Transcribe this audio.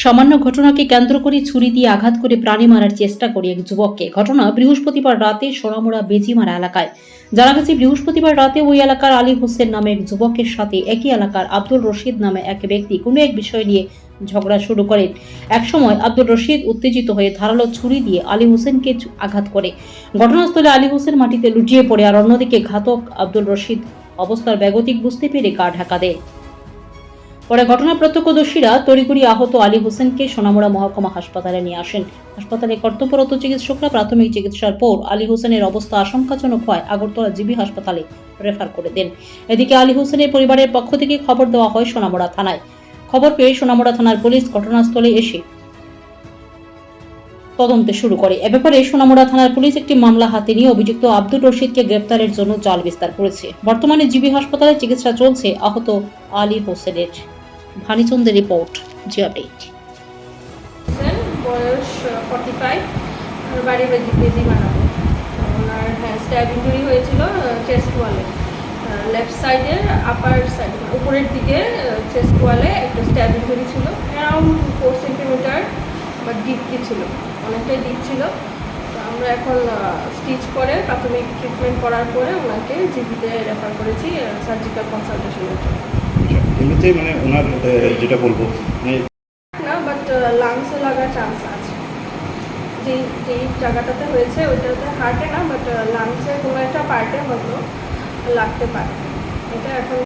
সামান্য ঘটনাকে কেন্দ্র করে ছুরি দিয়ে আঘাত করে প্রাণী মারার চেষ্টা করে এক যুবককে। ঘটনা বৃহস্পতিবার রাতে সোনামুড়া বেজিমারা এলাকায়। জানা গেছে বৃহস্পতিবার রাতে ওই এলাকার আলী হোসেন নামে এক যুবকের সাথে একই এলাকার আব্দুল রশিদ নামে এক ব্যক্তি কোনো এক বিষয় নিয়ে ঝগড়া শুরু করেন। একসময় আব্দুল রশিদ উত্তেজিত হয়ে ধারালো ছুরি দিয়ে আলী হোসেনকে আঘাত করে। ঘটনাস্থলে আলী হোসেন মাটিতে লুটিয়ে পড়ে, আর অন্যদিকে ঘাতক আব্দুল রশিদ অবস্থার বেগতিক বুঝতে পেরে গা ঢাকা দেয়। পরে ঘটনার প্রত্যক্ষদর্শীরা তড়িঘড়ি আহত আলী হোসেনকে সোনামুড়া মহকুমা হাসপাতালে নিয়ে আসেন। হাসপাতালে কর্তব্যরত চিকিৎসকরা প্রাথমিক চিকিৎসার পর আলী হোসেনের অবস্থা আশঙ্কাজনক হয় আগরতলা জিবি হাসপাতালে রেফার করে দেন। এদিকে আলী হোসেনের পরিবারের পক্ষ থেকে খবর দেওয়া হয় সোনামুড়া থানায়। খবর পেয়ে সোনামুড়া থানার পুলিশ ঘটনাস্থলে এসে তদন্ত শুরু করে। এ ব্যাপারে সোনামুড়া থানার পুলিশ একটি মামলা হাতে নিয়ে অভিযুক্ত আব্দুল রশিদকে গ্রেপ্তারের জন্য জাল বিস্তার করেছে। বর্তমানে জিবি হাসপাতালে চিকিৎসা চলছে আহত আলী হোসেনের। ভানিচন্দের রিপোর্ট, জি আপডেট। বয়স 45, ওর বাড়ি বেজিমারাতে। ওনার স্ট্যাব ইনজুরি হয়েছিল চেস্ট ওয়ালে, লেফট সাইডের আপার সাইড, উপরের দিকে চেস্ট ওয়ালে একটা স্ট্যাব ইনজুরি ছিল। অ্যারাউন্ড 4 সেন্টিমিটার বা ডিপলি ছিল, অনেকটাই ডিপ ছিল। তো আমরা এখন স্টিচ করে প্রাথমিক ট্রিটমেন্ট করার পরে ওনাকে জিবিতে রেফার করেছি সার্জিক্যাল কনসালটেশনের জন্য। এমনিতে মানে ওনার যেটা বলবো মানে না, বাট লাংসে লাগার চান্স আছে। যেই জায়গাটাতে হয়েছে ওইটাতে হার্টে না, বাট লাংসের কোনো একটা পার্টে হয়তো লাগতে পারে। এটা এখন